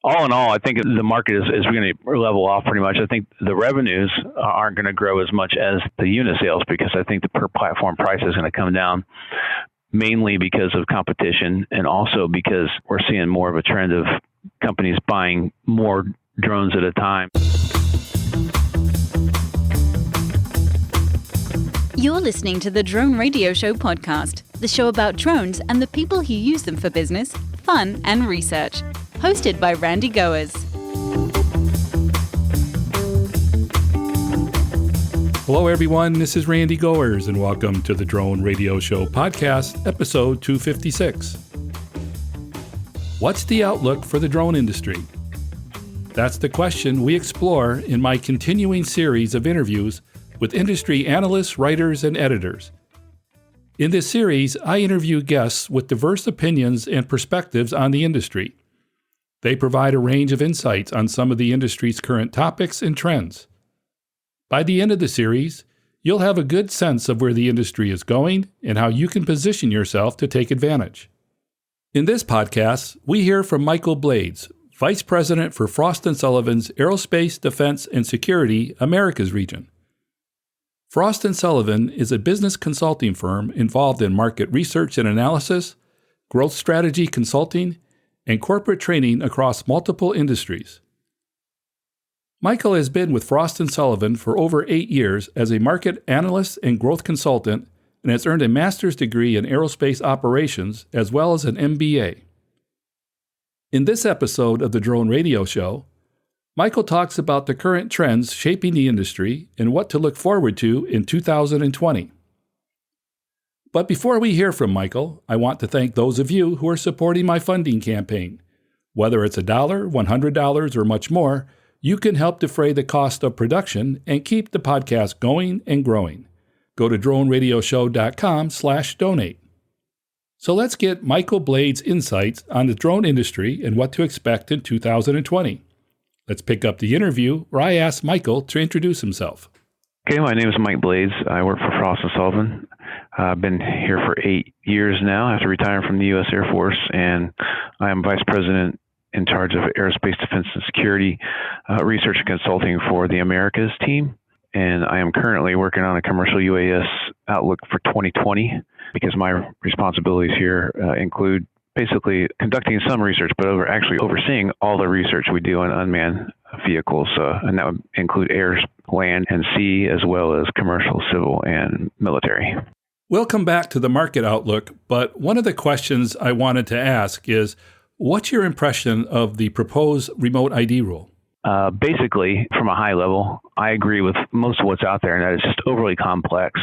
all in all, I think the market is going to level off pretty much. I think the revenues aren't going to grow as much as the unit sales because I think the per platform price is going to come down, mainly because of competition and also because we're seeing more of a trend of companies buying more drones at a time. You're listening to the Drone Radio Show podcast, the show about drones and the people who use them for business, fun, and research. Hosted by Randy Goers. Hello, everyone. This is Randy Goers, and welcome to the Drone Radio Show podcast, episode 256. What's the outlook for the drone industry? That's the question we explore in my continuing series of interviews with industry analysts, writers, and editors. In this series, I interview guests with diverse opinions and perspectives on the industry. They provide a range of insights on some of the industry's current topics and trends. By the end of the series, you'll have a good sense of where the industry is going and how you can position yourself to take advantage. In this podcast, we hear from Michael Blades, Vice President for Frost & Sullivan's Aerospace, Defense, and Security Americas region. Frost & Sullivan is a business consulting firm involved in market research and analysis, growth strategy consulting, and corporate training across multiple industries. Michael has been with Frost & Sullivan for over 8 years as a market analyst and growth consultant and has earned a master's degree in Aerospace Operations as well as an MBA. In this episode of the Drone Radio Show, Michael talks about the current trends shaping the industry and what to look forward to in 2020. But before we hear from Michael, I want to thank those of you who are supporting my funding campaign. Whether it's $1, $100, or much more, you can help defray the cost of production and keep the podcast going and growing. Go to droneradioshow.com/donate. So let's get Michael Blades' insights on the drone industry and what to expect in 2020. Let's pick up the interview where I asked Michael to introduce himself. Okay, my name is Mike Blades. I work for Frost & Sullivan. I've been here for 8 years now after retiring from the U.S. Air Force, and I am Vice President in charge of Aerospace, Defense, and Security Research and Consulting for the Americas team. And I am currently working on a commercial UAS outlook for 2020 because my responsibilities here include basically conducting some research, but actually overseeing all the research we do on unmanned vehicles, and that would include air, land, and sea, as well as commercial, civil, and military. We'll come back to the market outlook, but one of the questions I wanted to ask is, what's your impression of the proposed remote ID rule? Basically, from a high level, I agree with most of what's out there, and that it's just overly complex.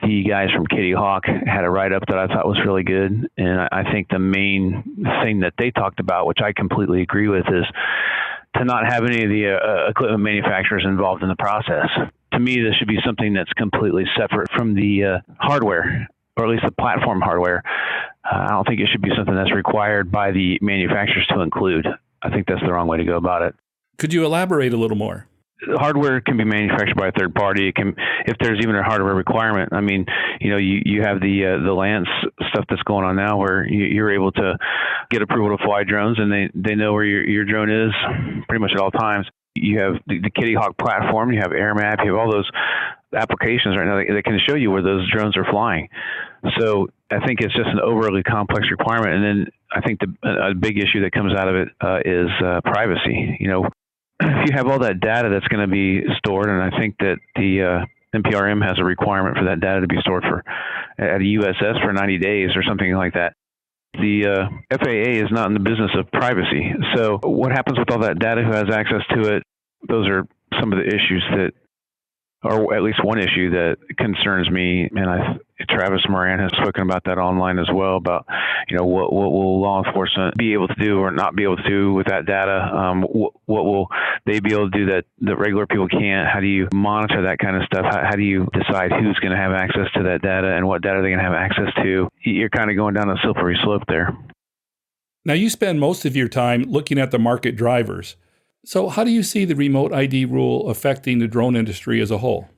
The guys from Kitty Hawk had a write-up that I thought was really good, and I think the main thing that they talked about, which I completely agree with, is to not have any of the equipment manufacturers involved in the process. To me, this should be something that's completely separate from the hardware, or at least the platform hardware. I don't think it should be something that's required by the manufacturers to include. I think that's the wrong way to go about it. Could you elaborate a little more? Hardware can be manufactured by a third party. It can, if there's even a hardware requirement. I mean, you have the Lance stuff that's going on now, where you're able to get approval to fly drones, and they know where your drone is pretty much at all times. You have the Kitty Hawk platform. You have AirMap. You have all those applications right now that can show you where those drones are flying. So I think it's just an overly complex requirement. And then I think a big issue that comes out of it is privacy. If you have all that data that's going to be stored, and I think that the NPRM has a requirement for that data to be stored at a USS for 90 days or something like that. The FAA is not in the business of privacy. So what happens with all that data? Who has access to it? Those are some of the issues that, or at least one issue that concerns me. And Travis Moran has spoken about that online as well, about, what will law enforcement be able to do or not be able to do with that data? What will they be able to do that regular people can't? How do you monitor that kind of stuff? How do you decide who's going to have access to that data and what data they're going to have access to? You're kind of going down a slippery slope there. Now, you spend most of your time looking at the market drivers. So how do you see the remote ID rule affecting the drone industry as a whole?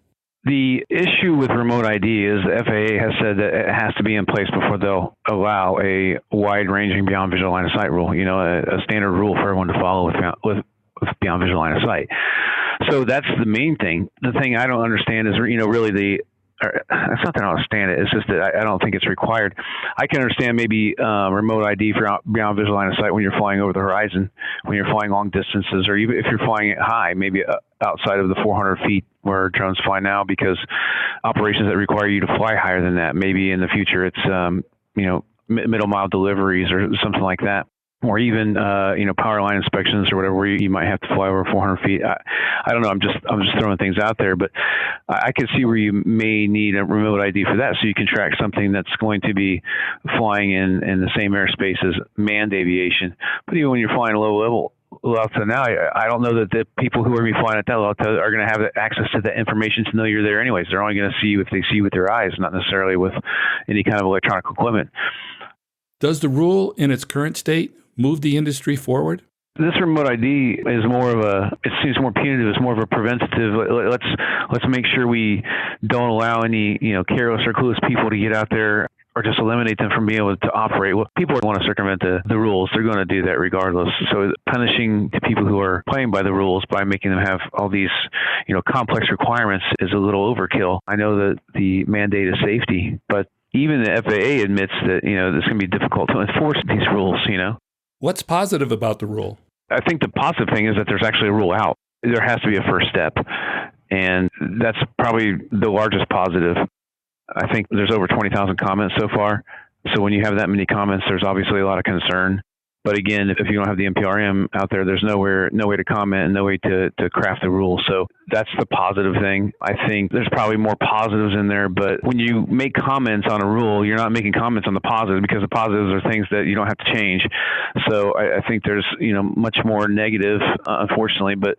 The issue with remote ID is the FAA has said that it has to be in place before they'll allow a wide-ranging beyond visual line of sight rule, a standard rule for everyone to follow with beyond visual line of sight. So that's the main thing. The thing I don't understand is, really it's not that I don't understand it. It's just that I don't think it's required. I can understand maybe remote ID for beyond visual line of sight when you're flying over the horizon, when you're flying long distances, or even if you're flying it high, maybe outside of the 400 feet where drones fly now, because operations that require you to fly higher than that, maybe in the future it's middle mile deliveries or something like that. Or even power line inspections or whatever, where you might have to fly over 400 feet. I don't know. I'm just throwing things out there, but I could see where you may need a remote ID for that, so you can track something that's going to be flying in the same airspace as manned aviation. But even when you're flying low altitude now, I don't know that the people who are going to be flying at that low altitude are going to have access to that information to know you're there anyways. They're only going to see you if they see you with their eyes, not necessarily with any kind of electronic equipment. Does the rule in its current state move the industry forward? This remote ID is it seems more punitive. It's more of a preventative. Let's make sure we don't allow any, careless or clueless people to get out there, or just eliminate them from being able to operate. Well, people want to circumvent the rules. They're going to do that regardless. So punishing the people who are playing by the rules by making them have all these, complex requirements is a little overkill. I know that the mandate is safety, but even the FAA admits that, it's going to be difficult to enforce these rules, What's positive about the rule? I think the positive thing is that there's actually a rule out. There has to be a first step, and that's probably the largest positive. I think there's over 20,000 comments so far. So when you have that many comments, there's obviously a lot of concern. But again, if you don't have the NPRM out there, there's no way to comment and no way to craft the rules. So that's the positive thing. I think there's probably more positives in there, but when you make comments on a rule, you're not making comments on the positives, because the positives are things that you don't have to change. So I think there's, much more negative, unfortunately, but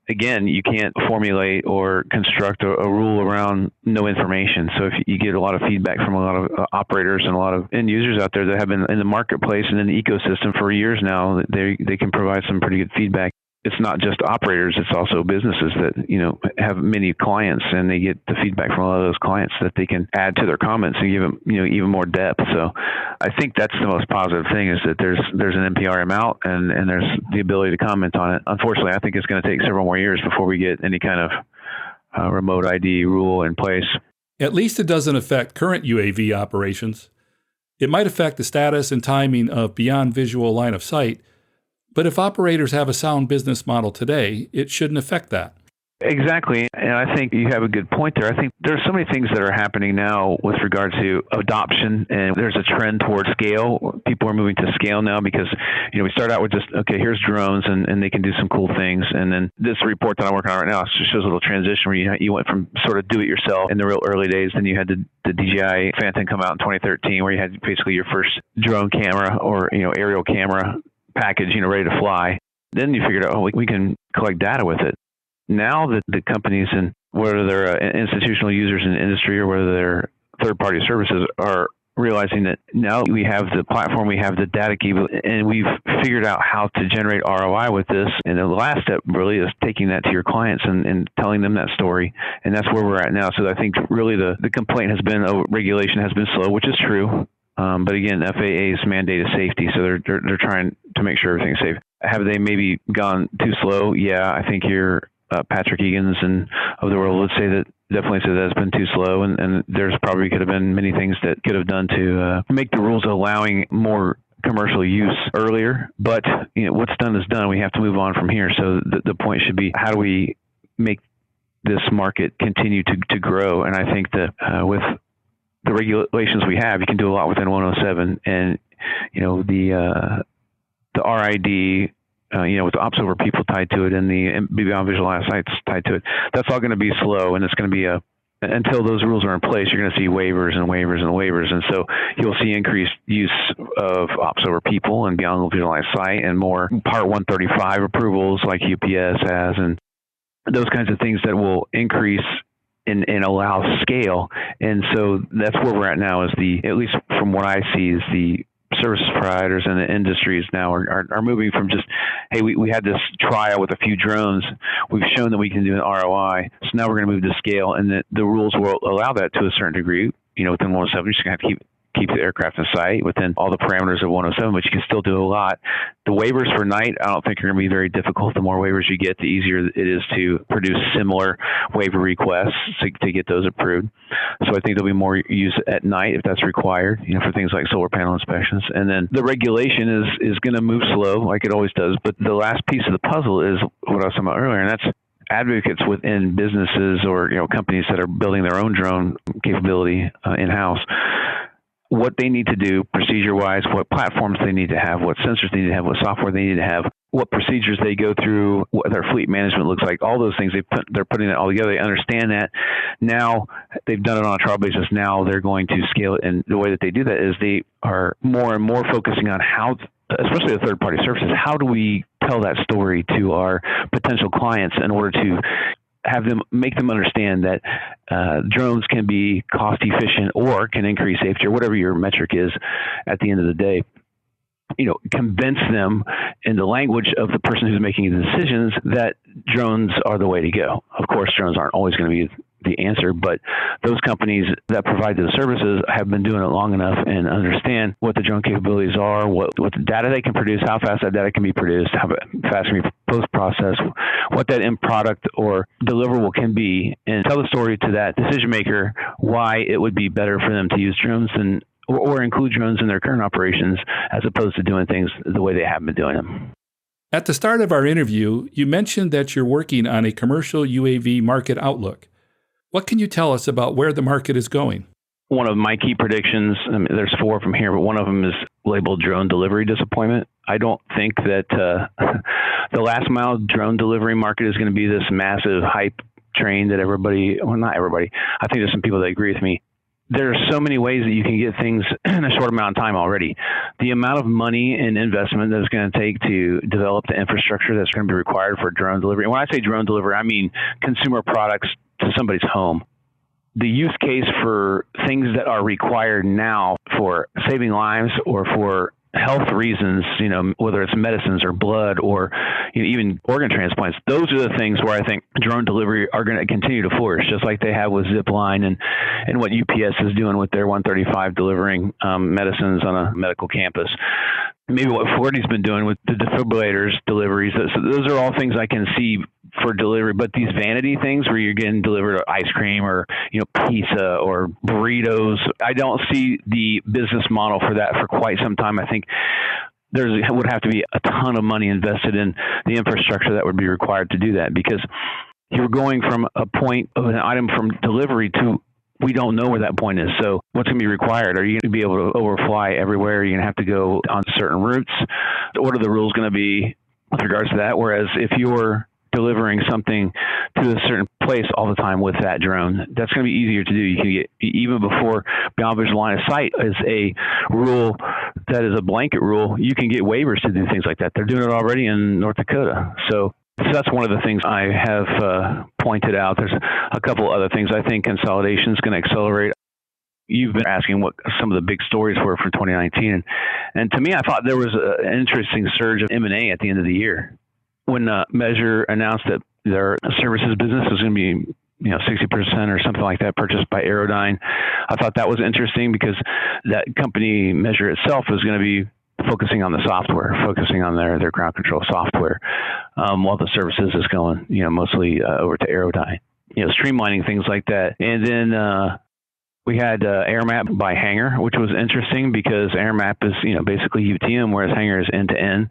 again, you can't formulate or construct a rule around no information. So if you get a lot of feedback from a lot of operators and a lot of end users out there that have been in the marketplace and in the ecosystem for years now, they can provide some pretty good feedback. It's not just operators, it's also businesses that, have many clients, and they get the feedback from a lot of those clients that they can add to their comments and give them, even more depth. So I think that's the most positive thing, is that there's an NPRM out and there's the ability to comment on it. Unfortunately, I think it's going to take several more years before we get any kind of remote ID rule in place. At least it doesn't affect current UAV operations. It might affect the status and timing of beyond visual line of sight, but if operators have a sound business model today, it shouldn't affect that. Exactly. And I think you have a good point there. I think there's so many things that are happening now with regard to adoption, and there's a trend towards scale. People are moving to scale now because, we start out with just, okay, here's drones and they can do some cool things. And then this report that I'm working on right now shows a little transition where you went from sort of do it yourself in the real early days. Then you had the DJI Phantom come out in 2013, where you had basically your first drone camera or, aerial camera package, ready to fly. Then you figured out, we can collect data with it. Now that the companies, and whether they're institutional users in the industry or whether they're third-party services, are realizing that now we have the platform, we have the data key, and we've figured out how to generate ROI with this. And the last step really is taking that to your clients and telling them that story. And that's where we're at now. So I think really the complaint has been, regulation has been slow, which is true. But again, FAA's mandate is safety, so they're trying to make sure everything's safe. Have they maybe gone too slow? Yeah, I think your Patrick Egan's and of the world would definitely say that it's been too slow, and there's probably could have been many things that could have done to make the rules allowing more commercial use earlier. But what's done is done. We have to move on from here. So the point should be, how do we make this market continue to grow? And I think that with the regulations we have, you can do a lot within 107, and the RID, with the ops over people tied to it and the beyond visual line of sight tied to it, that's all going to be slow, and it's going to be until those rules are in place, you're going to see waivers and waivers and waivers, and so you'll see increased use of ops over people and beyond visual line of sight, and more Part 135 approvals like UPS has, and those kinds of things that will increase and allow scale. And so that's where we're at now, is at least from what I see, is the service providers and the industries now are moving from just, hey, we had this trial with a few drones. We've shown that we can do an ROI. So now we're going to move to scale, and the rules will allow that to a certain degree. Within 107, you're just going to have to keep the aircraft in sight within all the parameters of 107, but you can still do a lot. The waivers for night, I don't think are going to be very difficult. The more waivers you get, the easier it is to produce similar waiver requests to get those approved. So I think there'll be more use at night if that's required, for things like solar panel inspections. And then the regulation is going to move slow, like it always does. But the last piece of the puzzle is what I was talking about earlier, and that's advocates within businesses or companies that are building their own drone capability in-house. What they need to do procedure-wise, what platforms they need to have, what sensors they need to have, what software they need to have, what procedures they go through, what their fleet management looks like, all those things, they're putting it all together. They understand that. Now, they've done it on a trial basis. Now they're going to scale it. And the way that they do that is they are more and more focusing on how, especially the third-party services, how do we tell that story to our potential clients in order to make them understand that drones can be cost efficient or can increase safety, or whatever your metric is at the end of the day. Convince them in the language of the person who's making the decisions that drones are the way to go. Of course, drones aren't always going to be the answer, but those companies that provide the services have been doing it long enough and understand what the drone capabilities are, what the data they can produce, how fast that data can be produced, how fast can be post-process, what that end product or deliverable can be, and tell the story to that decision maker why it would be better for them to use drones or include drones in their current operations as opposed to doing things the way they have been doing them. At the start of our interview, you mentioned that you're working on a commercial UAV market outlook. What can you tell us about where the market is going? One of my key predictions, there's 4 from here, but one of them is labeled drone delivery disappointment. I don't think that the last mile drone delivery market is going to be this massive hype train that not everybody, I think there's some people that agree with me. There are so many ways that you can get things in a short amount of time already. The amount of money and investment that it's going to take to develop the infrastructure that's going to be required for drone delivery. And when I say drone delivery, I mean consumer products to somebody's home. The use case for things that are required now for saving lives or for health reasons, whether it's medicines or blood or even organ transplants, those are the things where I think drone delivery are going to continue to flourish, just like they have with Zipline and what UPS is doing with their 135 delivering medicines on a medical campus. Maybe what Fordy's been doing with the defibrillators deliveries. So those are all things I can see for delivery, but these vanity things where you're getting delivered ice cream or pizza or burritos, I don't see the business model for that for quite some time. I think there would have to be a ton of money invested in the infrastructure that would be required to do that, because you're going from a point of an item from delivery to we don't know where that point is. So what's going to be required? Are you going to be able to overfly everywhere? Are you going to have to go on certain routes? What are the rules going to be with regards to that? Whereas if you're delivering something to a certain place all the time with that drone, that's going to be easier to do. You can get, even before beyond visual line of sight is a rule that is a blanket rule, you can get waivers to do things like that. They're doing it already in North Dakota. So that's one of the things I have pointed out. There's a couple other things. I think consolidation is going to accelerate. You've been asking what some of the big stories were for 2019. And to me, I thought there was an interesting surge of M&A at the end of the year. When Measure announced that their services business was going to be 60% or something like that purchased by Aerodyne, I thought that was interesting because that company, Measure itself, was going to be focusing on the software, focusing on their ground control software, while the services is going, mostly over to Aerodyne, streamlining things like that. And then we had AirMap by Hanger, which was interesting because AirMap is, basically UTM, whereas Hanger is end-to-end.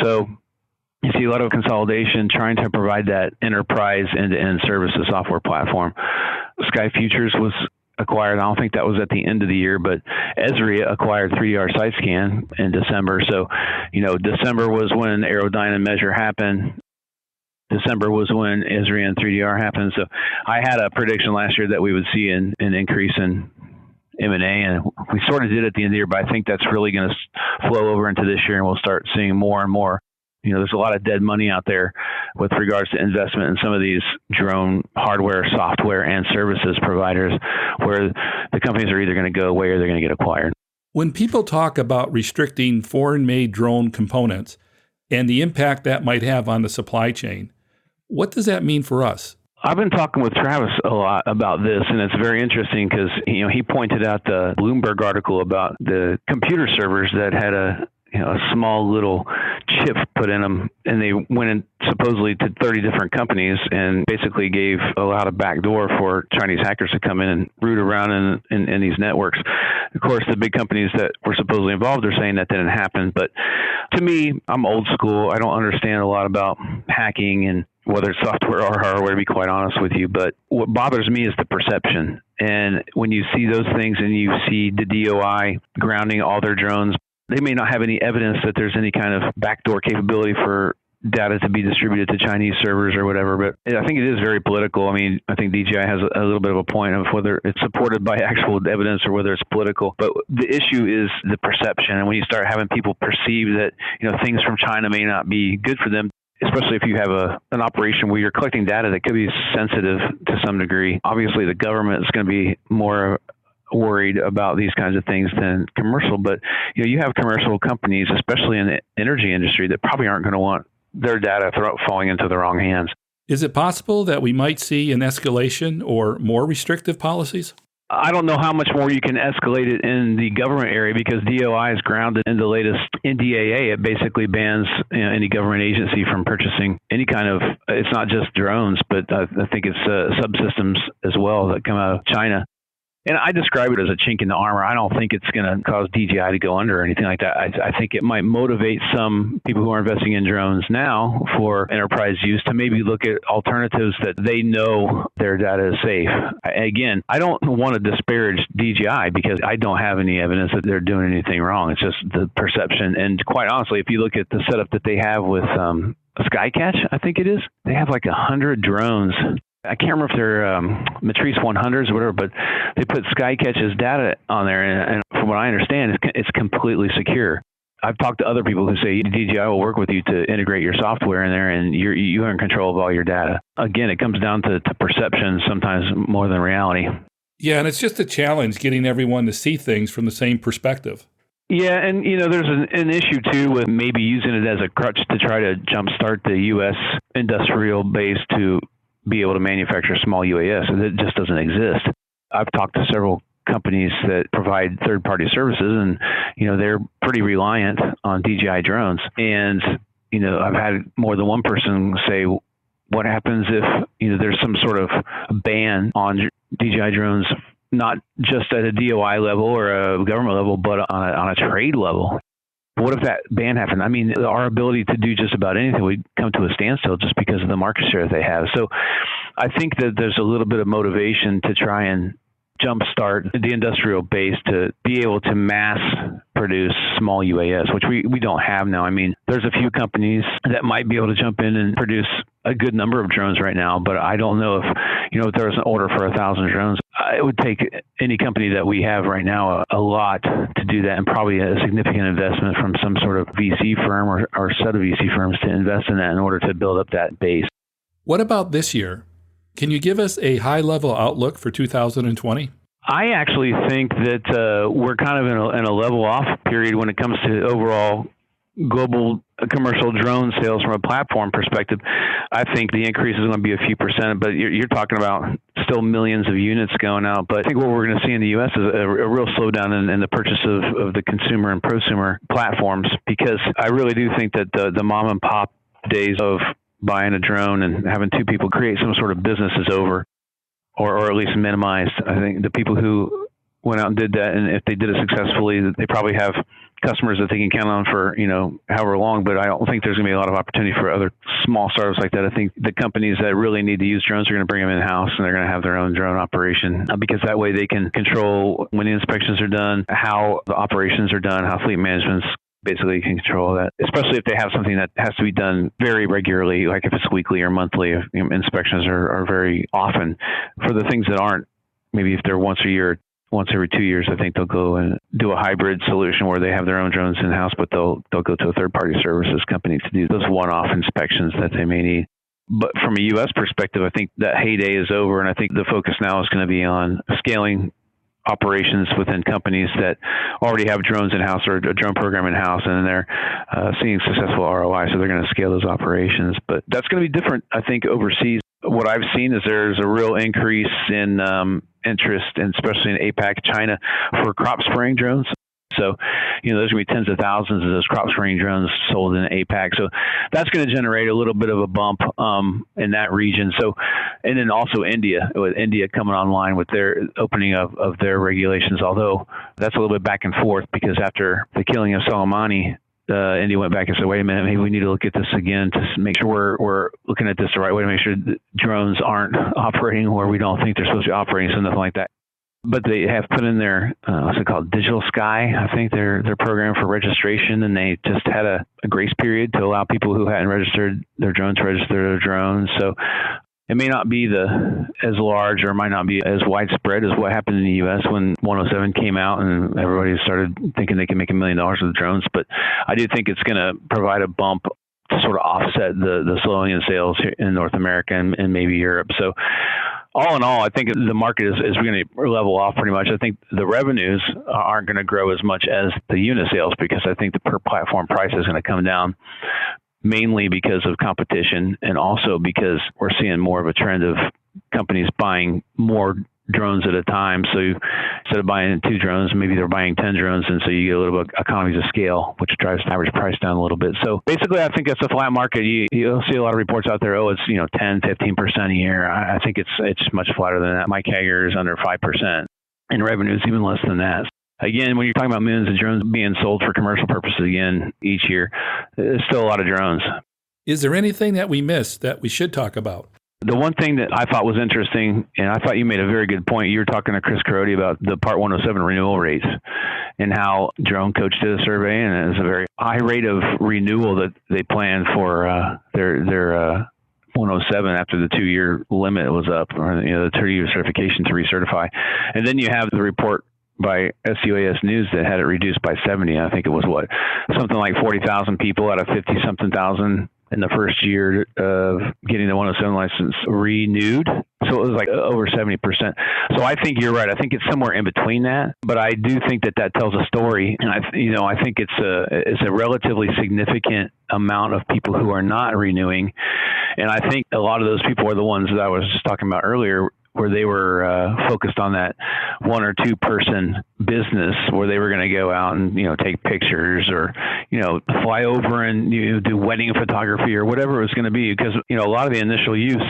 So you see a lot of consolidation trying to provide that enterprise end-to-end services software platform. Sky Futures was acquired. I don't think that was at the end of the year, but Esri acquired 3DR SiteScan in December. So, December was when Aerodyne and Measure happened. December was when Esri and 3DR happened. So I had a prediction last year that we would see an increase in M&A, and we sort of did at the end of the year, but I think that's really going to flow over into this year, and we'll start seeing more and more. There's a lot of dead money out there with regards to investment in some of these drone hardware, software, and services providers where the companies are either going to go away or they're going to get acquired. When people talk about restricting foreign-made drone components and the impact that might have on the supply chain, what does that mean for us? I've been talking with Travis a lot about this, and it's very interesting because he pointed out the Bloomberg article about the computer servers that had a small little chip put in them, and they went in supposedly to 30 different companies and basically allowed a backdoor for Chinese hackers to come in and root around in these networks. Of course, the big companies that were supposedly involved are saying that didn't happen, but to me, I'm old school. I don't understand a lot about hacking and whether it's software or hardware, to be quite honest with you. But what bothers me is the perception. And when you see those things and you see the DOI grounding all their drones, they may not have any evidence that there's any kind of backdoor capability for data to be distributed to Chinese servers or whatever. But I think it is very political. I mean, I think DJI has a little bit of a point of whether it's supported by actual evidence or whether it's political. But the issue is the perception. And when you start having people perceive that, things from China may not be good for them, especially if you have an operation where you're collecting data that could be sensitive to some degree. Obviously, the government is going to be more worried about these kinds of things than commercial. But, you have commercial companies, especially in the energy industry, that probably aren't going to want their data falling into the wrong hands. Is it possible that we might see an escalation or more restrictive policies? I don't know how much more you can escalate it in the government area because DOI is grounded in the latest NDAA. It basically bans any government agency from purchasing any kind of, it's not just drones, but I think it's subsystems as well that come out of China. And I describe it as a chink in the armor. I don't think it's going to cause DJI to go under or anything like that. I think it might motivate some people who are investing in drones now for enterprise use to maybe look at alternatives that they know their data is safe. Again, I don't want to disparage DJI because I don't have any evidence that they're doing anything wrong. It's just the perception. And quite honestly, if you look at the setup that they have with Skycatch, I think it is, they have like 100 drones. I can't remember if they're Matrice 100s or whatever, but they put Skycatch's data on there, and from what I understand, it's completely secure. I've talked to other people who say DJI will work with you to integrate your software in there, and you're in control of all your data. Again, it comes down to perception sometimes more than reality. Yeah, and it's just a challenge getting everyone to see things from the same perspective. Yeah, and there's an issue too with maybe using it as a crutch to try to jumpstart the U.S. industrial base to be able to manufacture small UAS. It just doesn't exist. I've talked to several companies that provide third-party services, and they're pretty reliant on DJI drones. And I've had more than one person say, "What happens if there's some sort of ban on DJI drones, not just at a DOI level or a government level, but on a trade level?" What if that ban happened? I mean, our ability to do just about anything would come to a standstill just because of the market share that they have. So I think that there's a little bit of motivation to try and jumpstart the industrial base to be able to mass produce small UAS, which we don't have now. I mean, there's a few companies that might be able to jump in and produce a good number of drones right now, but I don't know if there was an order for 1,000 drones. It would take any company that we have right now a lot to do that, and probably a significant investment from some sort of VC firm or set of VC firms to invest in that in order to build up that base. What about this year? Can you give us a high-level outlook for 2020? I actually think that we're kind of in a level-off period when it comes to overall global commercial drone sales from a platform perspective. I think the increase is going to be a few percent, but you're talking about still millions of units going out. But I think what we're going to see in the U.S. is a real slowdown in the purchase of the consumer and prosumer platforms, because I really do think that the mom and pop days of buying a drone and having two people create some sort of business is over, or at least minimized. I think the people who went out and did that, and if they did it successfully, they probably have customers that they can count on for, however long, but I don't think there's going to be a lot of opportunity for other small startups like that. I think the companies that really need to use drones are going to bring them in-house, and they're going to have their own drone operation, because that way they can control when the inspections are done, how the operations are done, how fleet management's basically can control that, especially if they have something that has to be done very regularly, like if it's weekly or monthly. If inspections are very often. For the things that aren't, maybe if they're once a year, once every 2 years, I think they'll go and do a hybrid solution where they have their own drones in-house, but they'll go to a third-party services company to do those one-off inspections that they may need. But from a U.S. perspective, I think that heyday is over, and I think the focus now is going to be on scaling operations within companies that already have drones in-house or a drone program in-house, and they're seeing successful ROI, so they're going to scale those operations. But that's going to be different, I think, overseas. What I've seen is there's a real increase in interest, and especially in APAC, China, for crop spraying drones. So, there's going to be tens of thousands of those crop spraying drones sold in APAC. So that's going to generate a little bit of a bump in that region. So, and then also India, with India coming online with their opening of their regulations, although that's a little bit back and forth, because after the killing of Soleimani, India went back and said, wait a minute, maybe we need to look at this again to make sure we're looking at this the right way, to make sure that drones aren't operating where we don't think they're supposed to be operating, so nothing like that. But they have put in their, what's it called, Digital Sky, I think, their program for registration, and they just had a grace period to allow people who hadn't registered their drones to register their drones. So it may not be as large, or might not be as widespread as what happened in the U.S. when 107 came out and everybody started thinking they could make $1 million with drones. But I do think it's going to provide a bump to sort of offset the slowing in sales in North America and maybe Europe. So all in all, I think the market is going to level off pretty much. I think the revenues aren't going to grow as much as the unit sales, because I think the per platform price is going to come down, mainly because of competition, and also because we're seeing more of a trend of companies buying more drones at a time. So instead of buying 2 drones, maybe they're buying 10 drones, and so you get a little bit of economies of scale, which drives the average price down a little bit. So basically, I think it's a flat market. You'll see a lot of reports out there, it's 10, 15% a year. I think it's much flatter than that. My CAGR is under 5%, and revenue is even less than that. Again, when you're talking about millions of drones being sold for commercial purposes again each year, there's still a lot of drones. Is there anything that we missed that we should talk about? The one thing that I thought was interesting, and I thought you made a very good point, you were talking to Chris Carodi about the Part 107 renewal rates, and how Drone Coach did a survey, and it was a very high rate of renewal that they planned for their 107 after the 2-year limit was up, or the 2-year certification to recertify. And then you have the report by SUAS News that had it reduced by 70. I think it was something like 40,000 people out of 50-something thousand in the first year of getting the 107 license renewed. So it was like over 70%. So I think you're right. I think it's somewhere in between that, but I do think that tells a story. And I think it's a relatively significant amount of people who are not renewing. And I think a lot of those people are the ones that I was just talking about earlier, where they were focused on that 1 or 2 person business, where they were going to go out and take pictures, or fly over and do wedding photography or whatever it was going to be. Because a lot of the initial use,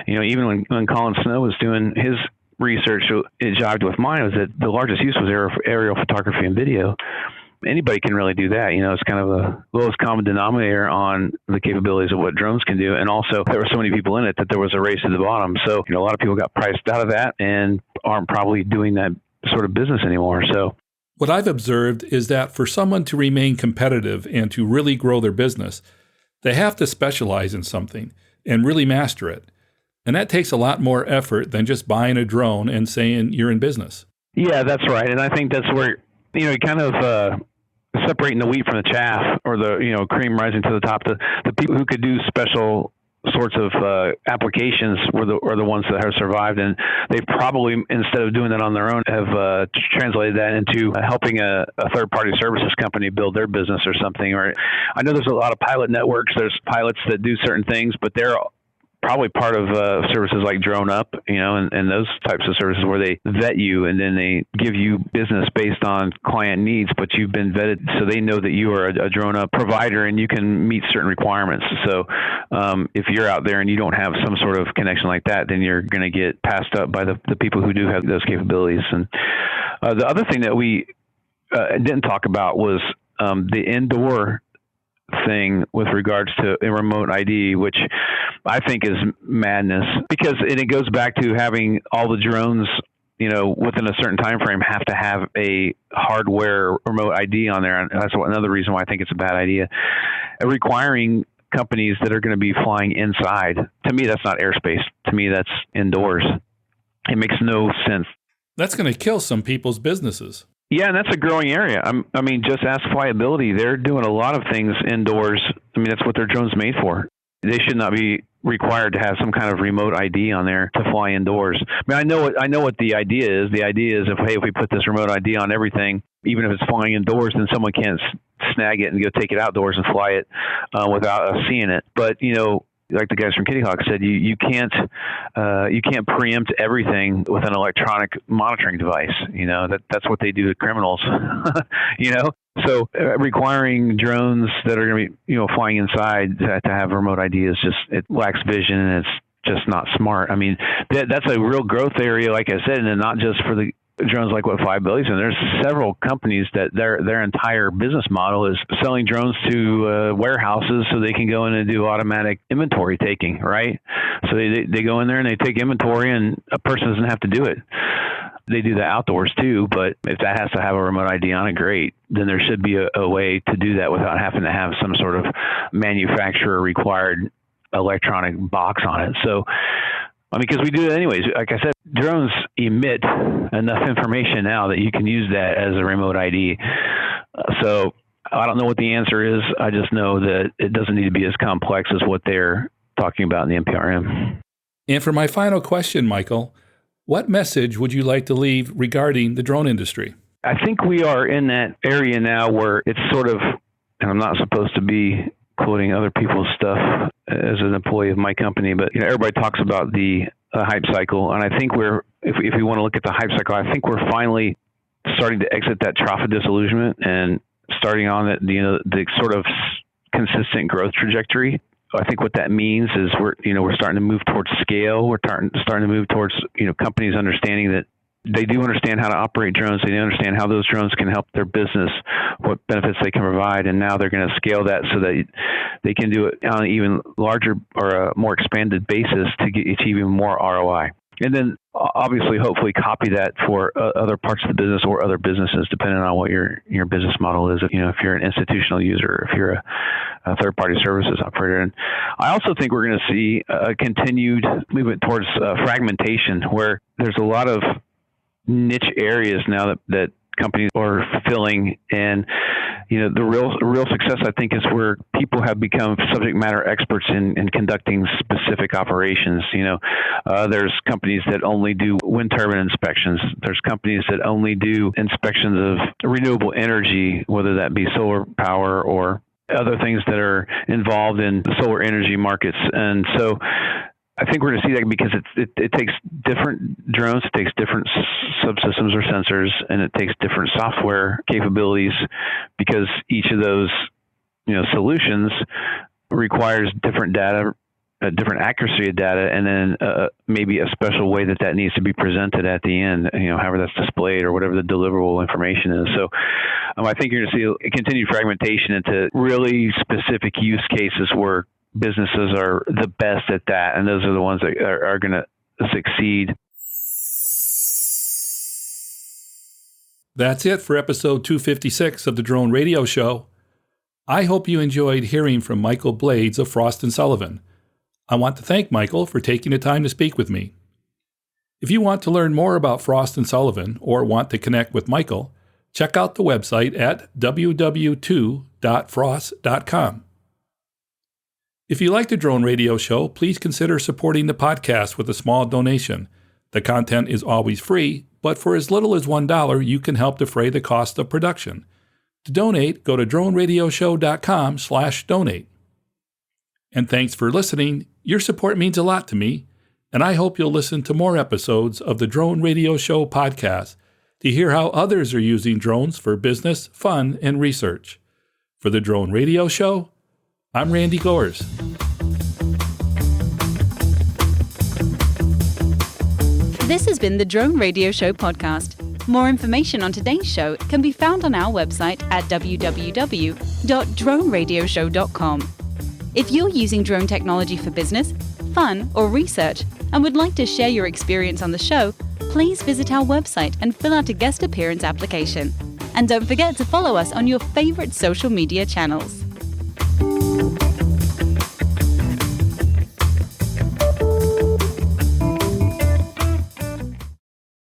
even when Colin Snow was doing his research, it jived with mine, was that the largest use was aerial photography and video. Anybody can really do that. It's kind of the lowest common denominator on the capabilities of what drones can do. And also, there were so many people in it that there was a race to the bottom. So, a lot of people got priced out of that and aren't probably doing that sort of business anymore. So, what I've observed is that for someone to remain competitive and to really grow their business, they have to specialize in something and really master it. And that takes a lot more effort than just buying a drone and saying you're in business. Yeah, that's right. And I think that's where, you kind of separating the wheat from the chaff, or the, cream rising to the top. The people who could do special sorts of applications are the ones that have survived, and they've probably, instead of doing that on their own, have translated that into helping a third-party services company build their business or something. Or I know there's a lot of pilot networks. There's pilots that do certain things, but they're probably part of services like Drone Up, and those types of services where they vet you and then they give you business based on client needs, but you've been vetted so they know that you are a Drone Up provider and you can meet certain requirements. So if you're out there and you don't have some sort of connection like that, then you're going to get passed up by the people who do have those capabilities. And the other thing that we didn't talk about was the indoor thing with regards to a remote ID, which I think is madness, because it goes back to having all the drones, within a certain time frame have to have a hardware remote ID on there. And that's another reason why I think it's a bad idea. Requiring companies that are going to be flying inside, to me, that's not airspace. To me, that's indoors. It makes no sense. That's going to kill some people's businesses. Yeah, and that's a growing area. Just ask Flyability. They're doing a lot of things indoors. That's what their drone's made for. They should not be required to have some kind of remote ID on there to fly indoors. I mean, I know what the idea is. The idea is if we put this remote ID on everything, even if it's flying indoors, then someone can't snag it and go take it outdoors and fly it without us seeing it. But like the guys from Kitty Hawk said, you can't preempt everything with an electronic monitoring device. That's what they do to criminals. So requiring drones that are going to be flying inside to have remote ID is it lacks vision, and it's just not smart. I mean, that's a real growth area, like I said, and not just for the drones like what Five Bellies, and there's several companies that their entire business model is selling drones to warehouses so they can go in and do automatic inventory taking, right? So they go in there and they take inventory, and a person doesn't have to do it. They do that outdoors too, but if that has to have a remote ID on it, great. Then there should be a way to do that without having to have some sort of manufacturer required electronic box on it. So, because we do it anyways. Like I said, drones emit enough information now that you can use that as a remote ID. So I don't know what the answer is. I just know that it doesn't need to be as complex as what they're talking about in the NPRM. And for my final question, Michael, what message would you like to leave regarding the drone industry? I think we are in that area now where it's sort of, and I'm not supposed to be quoting other people's stuff as an employee of my company, but everybody talks about the hype cycle, and I think if we want to look at the hype cycle, I think we're finally starting to exit that trough of disillusionment and starting on the sort of consistent growth trajectory. I think what that means is we're starting to move towards scale. We're starting to move towards companies understanding that they do understand how to operate drones. They understand how those drones can help their business, what benefits they can provide, and now they're going to scale that so that they can do it on an even larger or a more expanded basis to achieve even more ROI. And then obviously, hopefully copy that for other parts of the business or other businesses, depending on what your business model is. If you're an institutional user, if you're a third-party services operator. And I also think we're going to see a continued movement towards fragmentation, where there's a lot of niche areas now that companies are fulfilling, and the real success, I think, is where people have become subject matter experts in conducting specific operations. There's companies that only do wind turbine inspections. There's companies that only do inspections of renewable energy, whether that be solar power or other things that are involved in the solar energy markets. And so I think we're going to see that because it takes different drones, it takes different subsystems or sensors, and it takes different software capabilities, because each of those solutions requires different data, different accuracy of data, and then maybe a special way that needs to be presented at the end, however that's displayed or whatever the deliverable information is. So I think you're going to see a continued fragmentation into really specific use cases where businesses are the best at that, and those are the ones that are going to succeed. That's it for episode 256 of the Drone Radio Show. I hope you enjoyed hearing from Michael Blades of Frost & Sullivan. I want to thank Michael for taking the time to speak with me. If you want to learn more about Frost & Sullivan or want to connect with Michael, check out the website at www.frost.com. If you like the Drone Radio Show, please consider supporting the podcast with a small donation. The content is always free, but for as little as $1, you can help defray the cost of production. To donate, go to droneradioshow.com/donate. And thanks for listening. Your support means a lot to me, and I hope you'll listen to more episodes of the Drone Radio Show podcast to hear how others are using drones for business, fun, and research. For the Drone Radio Show, I'm Randy Gores. This has been the Drone Radio Show podcast. More information on today's show can be found on our website at www.droneradioshow.com. If you're using drone technology for business, fun, or research and would like to share your experience on the show, please visit our website and fill out a guest appearance application. And don't forget to follow us on your favorite social media channels.